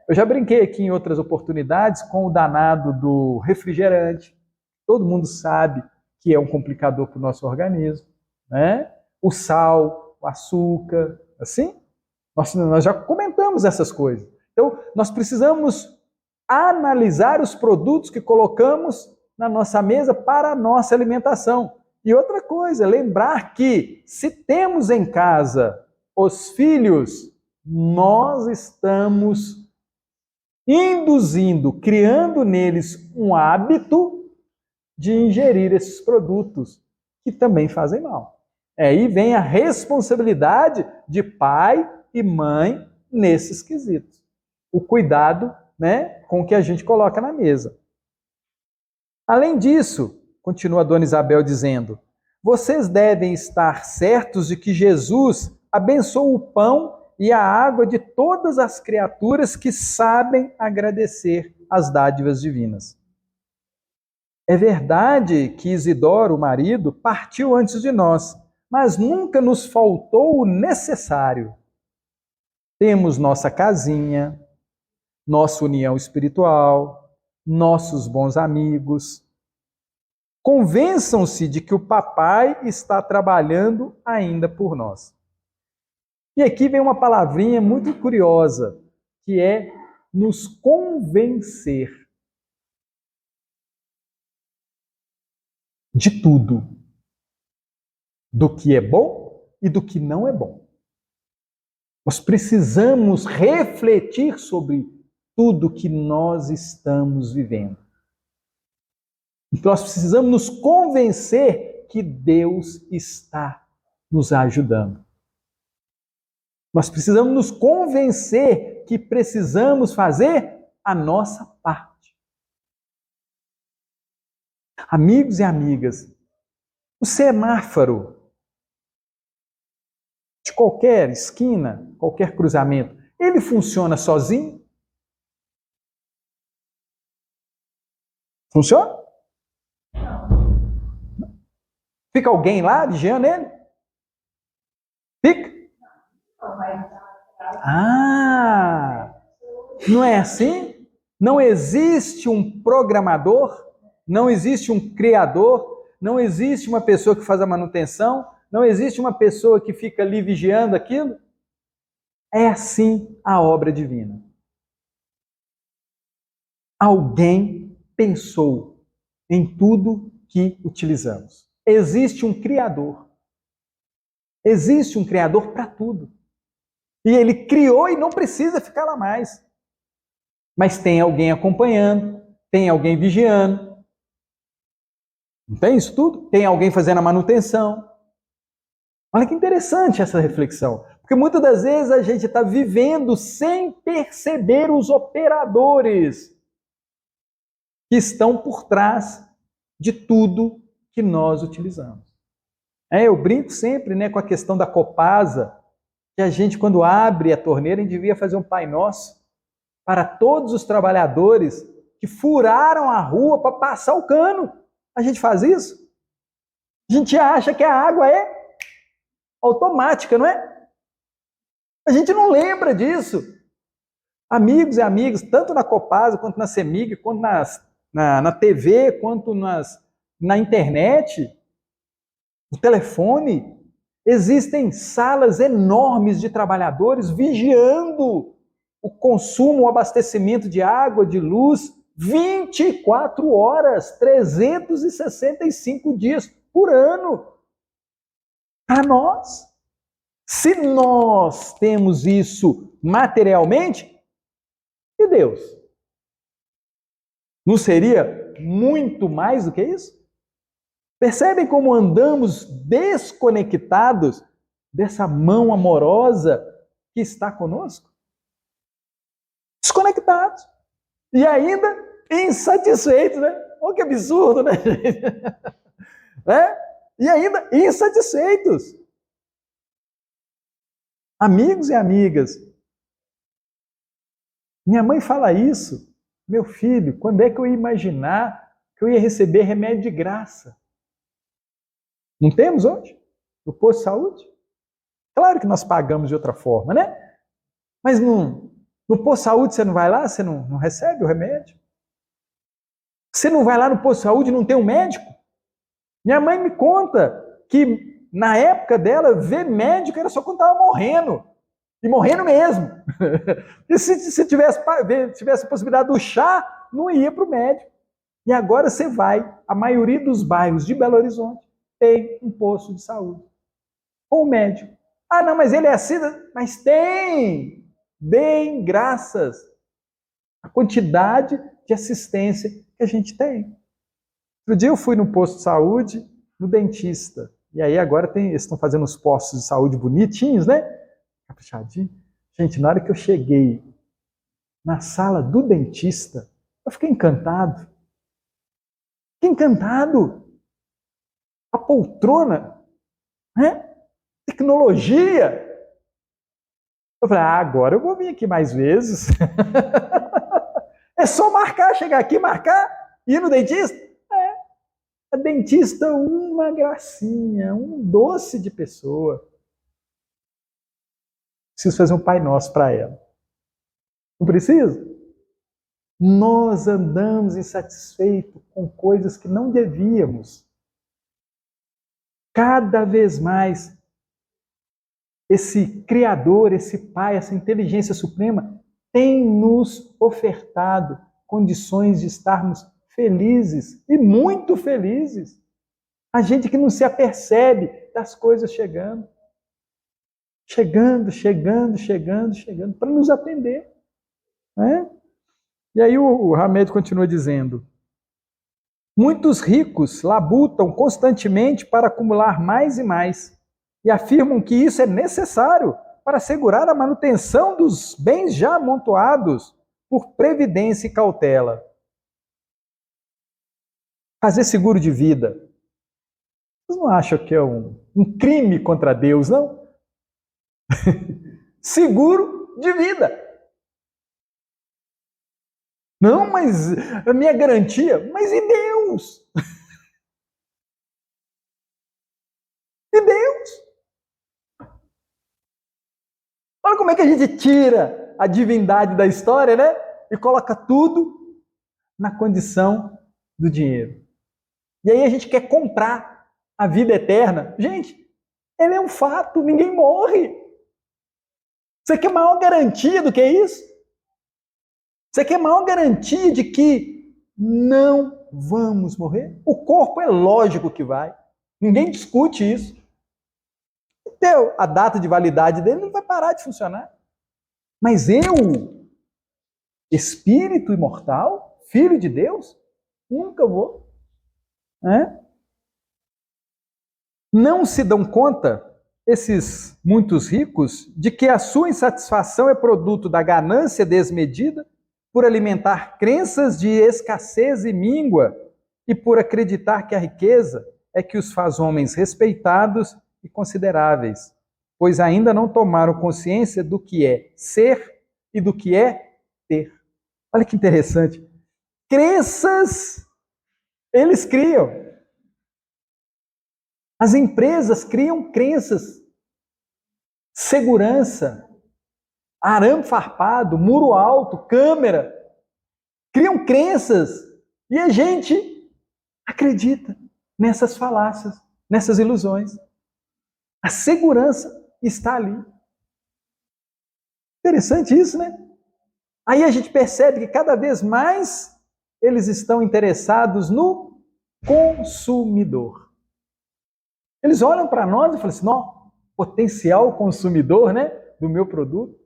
Eu já brinquei aqui em outras oportunidades com o danado do refrigerante. Todo mundo sabe que é um complicador para o nosso organismo. O sal, o açúcar, assim. Nós já comentamos essas coisas. Então, nós precisamos analisar os produtos que colocamos na nossa mesa para a nossa alimentação. E outra coisa, lembrar que se temos em casa os filhos, nós estamos induzindo, criando neles um hábito de ingerir esses produtos que também fazem mal. Aí vem a responsabilidade de pai e mãe nesses quesitos. O cuidado, né, com o que a gente coloca na mesa. Além disso, continua a dona Isabel dizendo, vocês devem estar certos de que Jesus abençoou o pão e a água de todas as criaturas que sabem agradecer as dádivas divinas. É verdade que Isidoro, o marido, partiu antes de nós, mas nunca nos faltou o necessário. Temos nossa casinha, nossa união espiritual, nossos bons amigos. Convençam-se de que o papai está trabalhando ainda por nós. E aqui vem uma palavrinha muito curiosa, que é nos convencer de tudo. Do que é bom e do que não é bom. Nós precisamos refletir sobre tudo que nós estamos vivendo. Então, nós precisamos nos convencer que Deus está nos ajudando. Nós precisamos nos convencer que precisamos fazer a nossa parte. Amigos e amigas, o semáforo de qualquer esquina, qualquer cruzamento, ele funciona sozinho? Funciona? Fica alguém lá vigiando ele? Fica? Ah! Não é assim? Não existe um programador, não existe um criador, não existe uma pessoa que faz a manutenção, não existe uma pessoa que fica ali vigiando aquilo? É assim a obra divina. Alguém pensou em tudo que utilizamos. Existe um Criador. Existe um Criador para tudo. E ele criou e não precisa ficar lá mais. Mas tem alguém acompanhando, tem alguém vigiando. Não tem isso tudo? Tem alguém fazendo a manutenção. Olha que interessante essa reflexão. Porque muitas das vezes a gente está vivendo sem perceber os operadores que estão por trás de tudo que nós utilizamos. Eu brinco sempre, com a questão da Copasa, que a gente, quando abre a torneira, a gente devia fazer um Pai Nosso para todos os trabalhadores que furaram a rua para passar o cano. A gente faz isso? A gente acha que a água é automática, não é? A gente não lembra disso. Amigos e amigas, tanto na Copasa, quanto na CEMIG, quanto na TV, quanto na internet, no telefone, existem salas enormes de trabalhadores vigiando o consumo, o abastecimento de água, de luz, 24 horas, 365 dias por ano. Para nós. Se nós temos isso materialmente, e Deus? Não seria muito mais do que isso? Percebem como andamos desconectados dessa mão amorosa que está conosco? Desconectados. E ainda insatisfeitos, né? Olha que absurdo, né, gente? E ainda insatisfeitos. Amigos e amigas, minha mãe fala isso. Meu filho, quando é que eu ia imaginar que eu ia receber remédio de graça? Não temos hoje? No posto de saúde? Claro que nós pagamos de outra forma, né? Mas no posto de saúde você não vai lá, você não recebe o remédio? Você não vai lá no posto de saúde e não tem um médico? Minha mãe me conta que na época dela, ver médico era só quando estava morrendo. E morrendo mesmo. E se tivesse a possibilidade do chá, não ia para o médico. E agora você vai, a maioria dos bairros de Belo Horizonte tem um posto de saúde. Com o médico. Ah, não, mas ele é assim. Mas tem! Deem graças à quantidade de assistência que a gente tem. Outro dia eu fui no posto de saúde, no dentista. E aí agora eles estão fazendo os postos de saúde bonitinhos, né? Caprichadinho. Gente, na hora que eu cheguei na sala do dentista, eu fiquei encantado. Fiquei encantado. A poltrona, né? Tecnologia. Eu falei, agora eu vou vir aqui mais vezes. É só marcar, chegar aqui, marcar, ir no dentista. A dentista, uma gracinha, um doce de pessoa. Preciso fazer um Pai Nosso para ela. Não preciso? Nós andamos insatisfeitos com coisas que não devíamos. Cada vez mais, esse Criador, esse Pai, essa inteligência suprema, tem nos ofertado condições de estarmos felizes, e muito felizes. A gente que não se apercebe das coisas chegando. chegando, para nos atender. Né? E aí o Hamed continua dizendo: muitos ricos labutam constantemente para acumular mais e mais, e afirmam que isso é necessário para assegurar a manutenção dos bens já amontoados por previdência e cautela. Fazer seguro de vida. Vocês não acham que é um crime contra Deus, não? Seguro de vida. Não, mas a minha garantia, mas e Deus? E Deus? Olha como é que a gente tira a divindade da história, né? E coloca tudo na condição do dinheiro. E aí a gente quer comprar a vida eterna. Gente, ele é um fato, ninguém morre. Você quer maior garantia do que isso? Você quer maior garantia de que não vamos morrer? O corpo é lógico que vai. Ninguém discute isso. Então, a data de validade dele não vai parar de funcionar. Mas eu, espírito imortal, filho de Deus, nunca vou. Não se dão conta, esses muitos ricos, de que a sua insatisfação é produto da ganância desmedida, por alimentar crenças de escassez e míngua, e por acreditar que a riqueza é que os faz homens respeitados e consideráveis, pois ainda não tomaram consciência do que é ser e do que é ter. Olha que interessante. Crenças eles criam. As empresas criam crenças. Segurança, arame farpado, muro alto, câmera. Criam crenças. E a gente acredita nessas falácias, nessas ilusões. A segurança está ali. Interessante isso, né? Aí a gente percebe que cada vez mais eles estão interessados no consumidor. Eles olham para nós e falam assim, não, potencial consumidor, né, do meu produto.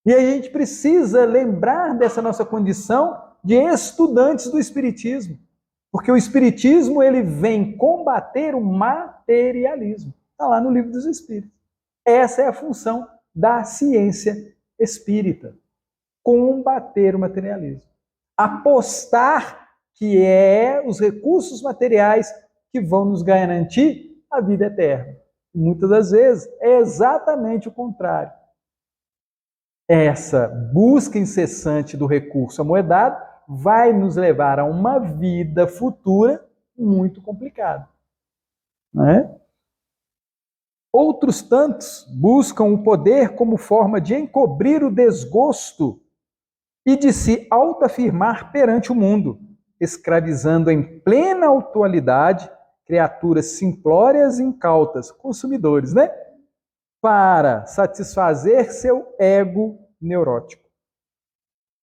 E aí a gente precisa lembrar dessa nossa condição de estudantes do Espiritismo. Porque o Espiritismo ele vem combater o materialismo. Está lá no Livro dos Espíritos. Essa é a função da ciência espírita. Combater o materialismo. Apostar que é os recursos materiais que vão nos garantir a vida eterna. E muitas das vezes é exatamente o contrário. Essa busca incessante do recurso amoedado vai nos levar a uma vida futura muito complicada. Não é? Outros tantos buscam o poder como forma de encobrir o desgosto e de se autoafirmar perante o mundo, escravizando em plena atualidade criaturas simplórias e incautas, consumidores, né? Para satisfazer seu ego neurótico.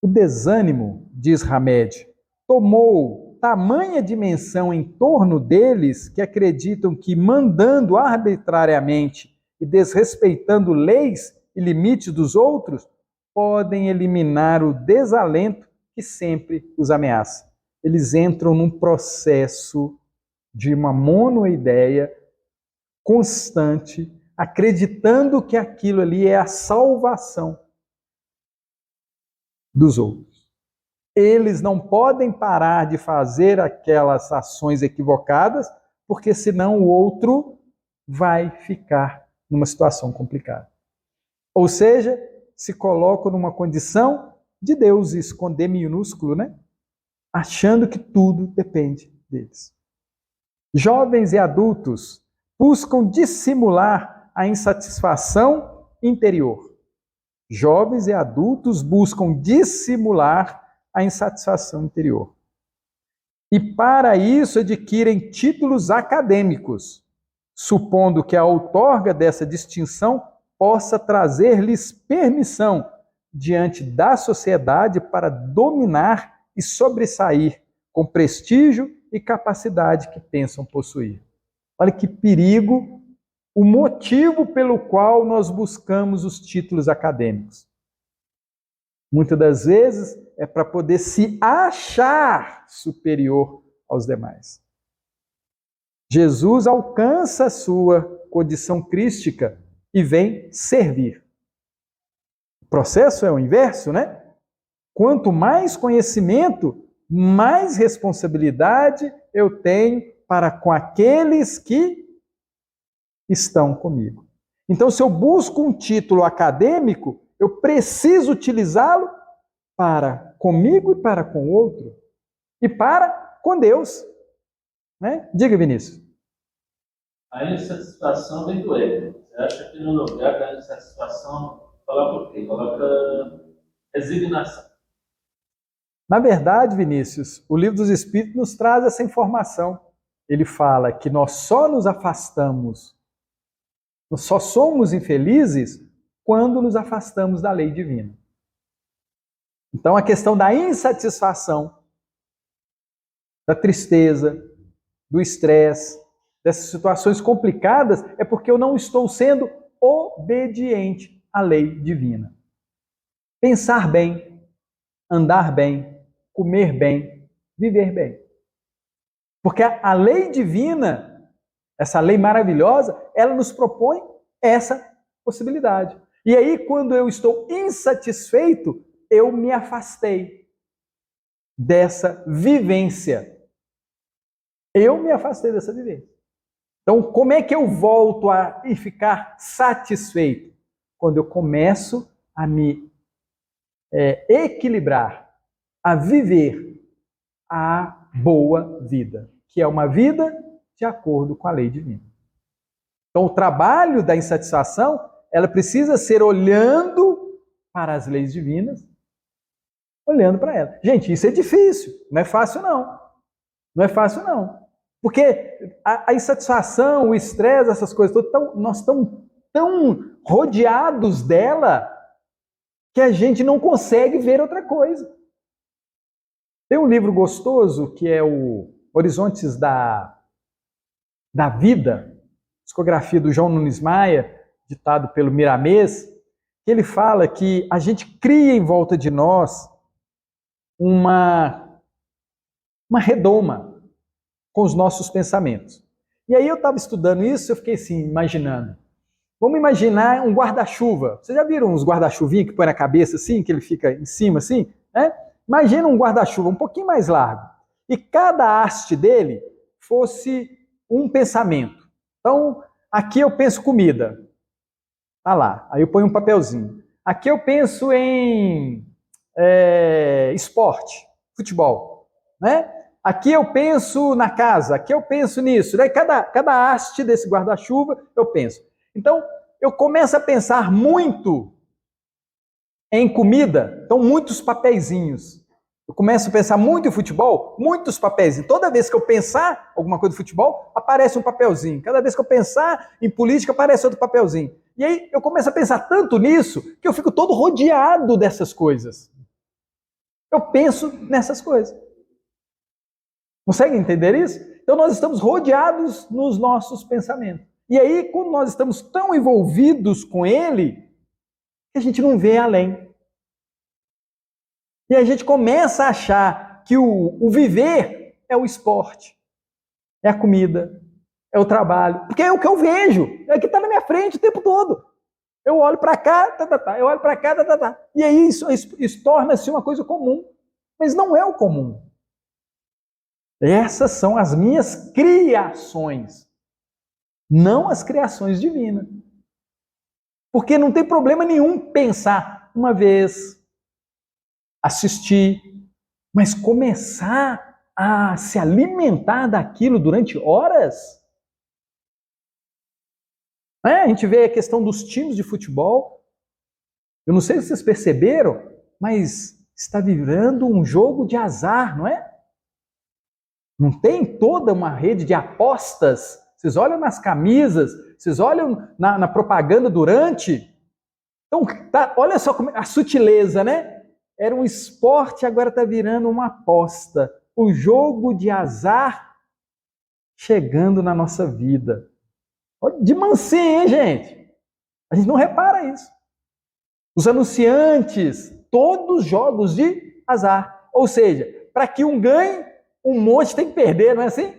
O desânimo, diz Hamed, tomou tamanha dimensão em torno deles que acreditam que, mandando arbitrariamente e desrespeitando leis e limites dos outros, podem eliminar o desalento que sempre os ameaça. Eles entram num processo de uma monoideia constante, acreditando que aquilo ali é a salvação dos outros. Eles não podem parar de fazer aquelas ações equivocadas, porque senão o outro vai ficar numa situação complicada. Ou seja, se colocam numa condição de deuses com D minúsculo, né? Achando que tudo depende deles. Jovens e adultos buscam dissimular a insatisfação interior. Jovens e adultos buscam dissimular a insatisfação interior. E para isso adquirem títulos acadêmicos, supondo que a outorga dessa distinção possa trazer-lhes permissão diante da sociedade para dominar e sobressair com prestígio e capacidade que pensam possuir. Olha que perigo o motivo pelo qual nós buscamos os títulos acadêmicos. Muitas das vezes é para poder se achar superior aos demais. Jesus alcança a sua condição crística e vem servir. O processo é o inverso, né? Quanto mais conhecimento, mais responsabilidade eu tenho para com aqueles que estão comigo. Então, se eu busco um título acadêmico, eu preciso utilizá-lo para comigo e para com o outro. E para com Deus. Né? Diga, Vinícius. A insatisfação vem do ego. Você acha que no lugar da insatisfação, coloca o quê? Coloca resignação. Na verdade, Vinícius, o Livro dos Espíritos nos traz essa informação. Ele fala que nós só nos afastamos, nós só somos infelizes quando nos afastamos da lei divina. Então, a questão da insatisfação, da tristeza, do estresse, dessas situações complicadas, é porque eu não estou sendo obediente à lei divina. Pensar bem, andar bem, comer bem, viver bem. Porque a lei divina, essa lei maravilhosa, ela nos propõe essa possibilidade. E aí, quando eu estou insatisfeito, eu me afastei dessa vivência. Eu me afastei dessa vivência. Então, como é que eu volto a ficar satisfeito? Quando eu começo a me equilibrar, a viver a boa vida, que é uma vida de acordo com a lei divina. Então, o trabalho da insatisfação, ela precisa ser olhando para as leis divinas, olhando para ela. Gente, isso é difícil, não é fácil não. Não é fácil não. Porque a insatisfação, o estresse, essas coisas todas, nós estamos tão rodeados dela que a gente não consegue ver outra coisa. Tem um livro gostoso que é o Horizontes da Vida, psicografia do João Nunes Maia, ditado pelo Miramês, que ele fala que a gente cria em volta de nós uma redoma com os nossos pensamentos. E aí eu estava estudando isso, eu fiquei assim, imaginando. Vamos imaginar um guarda-chuva. Vocês já viram uns guarda-chuvinhos que põe na cabeça assim, que ele fica em cima assim? Né? Imagina um guarda-chuva um pouquinho mais largo. E cada haste dele fosse um pensamento. Então, aqui eu penso comida. Tá lá. Aí eu ponho um papelzinho. Aqui eu penso em esporte, futebol. Né? Aqui eu penso na casa, aqui eu penso nisso. Daí cada haste desse guarda-chuva eu penso. Então, eu começo a pensar muito em comida, então muitos papeizinhos. Eu começo a pensar muito em futebol, muitos papéis. Toda vez que eu pensar alguma coisa de futebol, aparece um papelzinho. Cada vez que eu pensar em política, aparece outro papelzinho. E aí eu começo a pensar tanto nisso que eu fico todo rodeado dessas coisas. Eu penso nessas coisas. Consegue entender isso? Então nós estamos rodeados nos nossos pensamentos. E aí, quando nós estamos tão envolvidos com ele, a gente não vê além. E a gente começa a achar que o viver é o esporte, é a comida, é o trabalho. Porque é o que eu vejo, é o que está na minha frente o tempo todo. Eu olho para cá, eu olho para cá, E aí isso torna-se uma coisa comum. Mas não é o comum. Essas são as minhas criações, não as criações divinas. Porque não tem problema nenhum pensar uma vez, assistir, mas começar a se alimentar daquilo durante horas. A gente vê a questão dos times de futebol. Eu não sei se vocês perceberam, mas está virando um jogo de azar, não é? Não tem toda uma rede de apostas? Vocês olham nas camisas, vocês olham na propaganda durante. Então, olha só a sutileza, né? Era um esporte, agora está virando uma aposta. O jogo de azar chegando na nossa vida. De mansinho, hein, gente? A gente não repara isso. Os anunciantes, todos jogos de azar. Ou seja, para que um ganhe, um monte tem que perder, não é assim?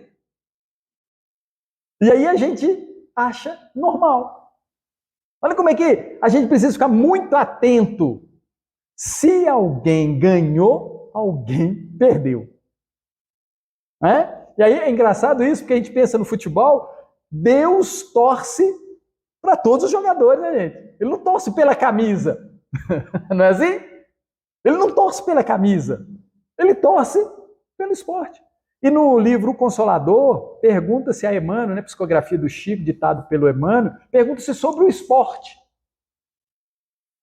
E aí a gente acha normal. Olha como é que a gente precisa ficar muito atento. Se alguém ganhou, alguém perdeu. E aí é engraçado isso, porque a gente pensa no futebol, Deus torce para todos os jogadores, né, gente? Ele não torce pela camisa. Não é assim? Ele não torce pela camisa. Ele torce pelo esporte. E no livro O Consolador, pergunta-se a Emmanuel, né, Psicografia do Chico, ditado pelo Emmanuel, pergunta-se sobre o esporte.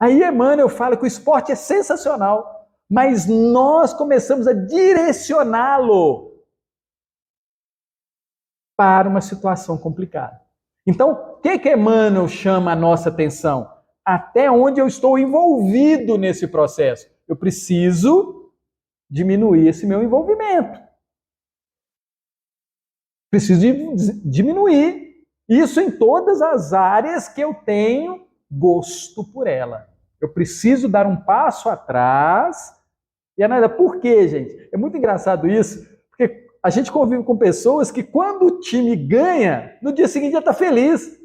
Aí Emmanuel fala que o esporte é sensacional, mas nós começamos a direcioná-lo para uma situação complicada. Então, o que Emmanuel chama a nossa atenção? Até onde eu estou envolvido nesse processo? Eu preciso diminuir esse meu envolvimento. Preciso diminuir isso em todas as áreas que eu tenho gosto por ela. Eu preciso dar um passo atrás. E Anaída, por quê, gente? É muito engraçado isso, porque a gente convive com pessoas que quando o time ganha, no dia seguinte já está feliz.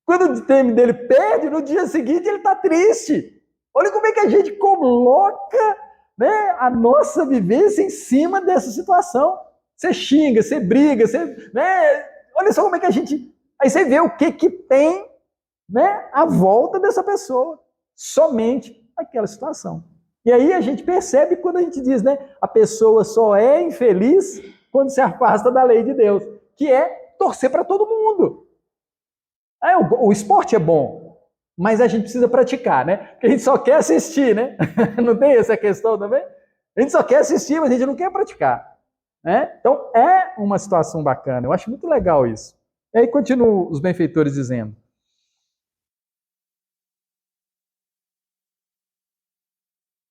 Quando o time dele perde, no dia seguinte ele está triste. Olha como é que a gente coloca, né, a nossa vivência em cima dessa situação. Você xinga, você briga, você, né, olha só como é que a gente... Aí você vê o que tem, né, à volta dessa pessoa. Somente aquela situação. E aí a gente percebe quando a gente diz, né, a pessoa só é infeliz quando se afasta da lei de Deus, que é torcer para todo mundo. O esporte é bom, mas a gente precisa praticar, né? Porque a gente só quer assistir, né? Não tem essa questão também? A gente só quer assistir, mas a gente não quer praticar. Né? Então, é uma situação bacana. Eu acho muito legal isso. E aí continuam os benfeitores dizendo.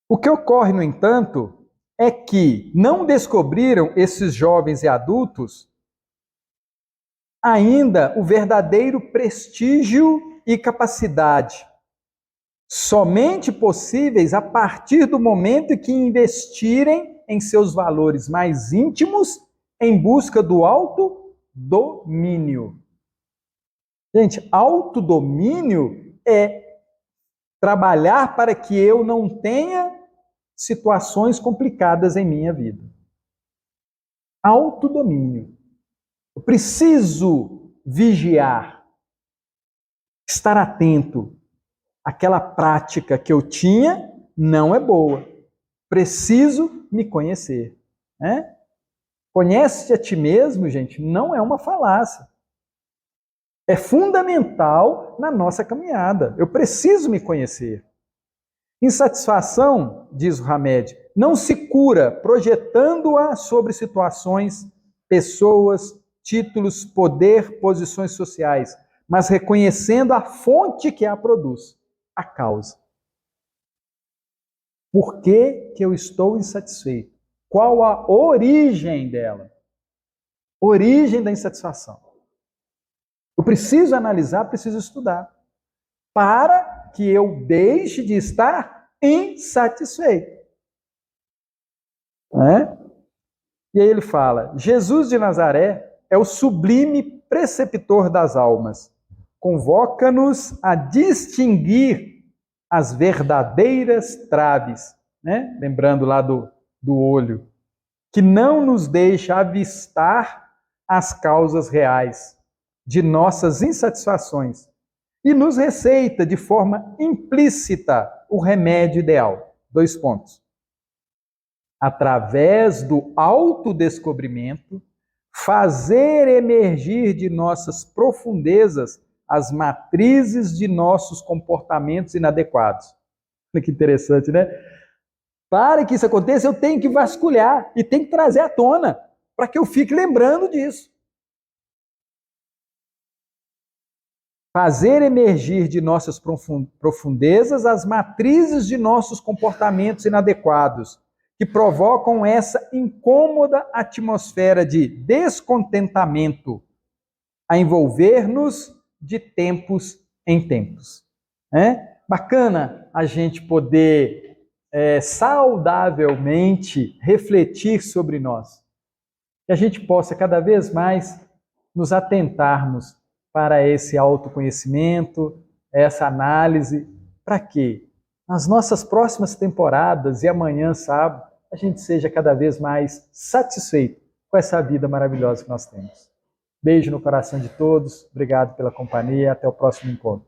O que ocorre, no entanto, é que não descobriram esses jovens e adultos ainda o verdadeiro prestígio e capacidade, somente possíveis a partir do momento em que investirem em seus valores mais íntimos em busca do autodomínio. Gente, autodomínio é trabalhar para que eu não tenha situações complicadas em minha vida. Autodomínio. Eu preciso vigiar, estar atento. Aquela prática que eu tinha não é boa. Preciso me conhecer. Né? Conhece-te a ti mesmo, gente, não é uma falácia. É fundamental na nossa caminhada. Eu preciso me conhecer. Insatisfação, diz o Hamed, não se cura projetando-a sobre situações, pessoas, títulos, poder, posições sociais, mas reconhecendo a fonte que a produz, a causa. Por que eu estou insatisfeito? Qual a origem dela? Origem da insatisfação. Eu preciso analisar, preciso estudar, para que eu deixe de estar insatisfeito. E aí ele fala, Jesus de Nazaré é o sublime preceptor das almas. Convoca-nos a distinguir as verdadeiras traves, né? Lembrando lá do olho, que não nos deixa avistar as causas reais de nossas insatisfações e nos receita de forma implícita o remédio ideal. 2 pontos. Através do autodescobrimento, fazer emergir de nossas profundezas as matrizes de nossos comportamentos inadequados. Olha que interessante, né? Para que isso aconteça, eu tenho que vasculhar e tenho que trazer à tona, para que eu fique lembrando disso. Fazer emergir de nossas profundezas as matrizes de nossos comportamentos inadequados, que provocam essa incômoda atmosfera de descontentamento a envolver-nos de tempos em tempos. Né? Bacana a gente poder saudavelmente refletir sobre nós. Que a gente possa cada vez mais nos atentarmos para esse autoconhecimento, essa análise. Para quê? Nas nossas próximas temporadas e amanhã, sábado, a gente seja cada vez mais satisfeito com essa vida maravilhosa que nós temos. Beijo no coração de todos, obrigado pela companhia, até o próximo encontro.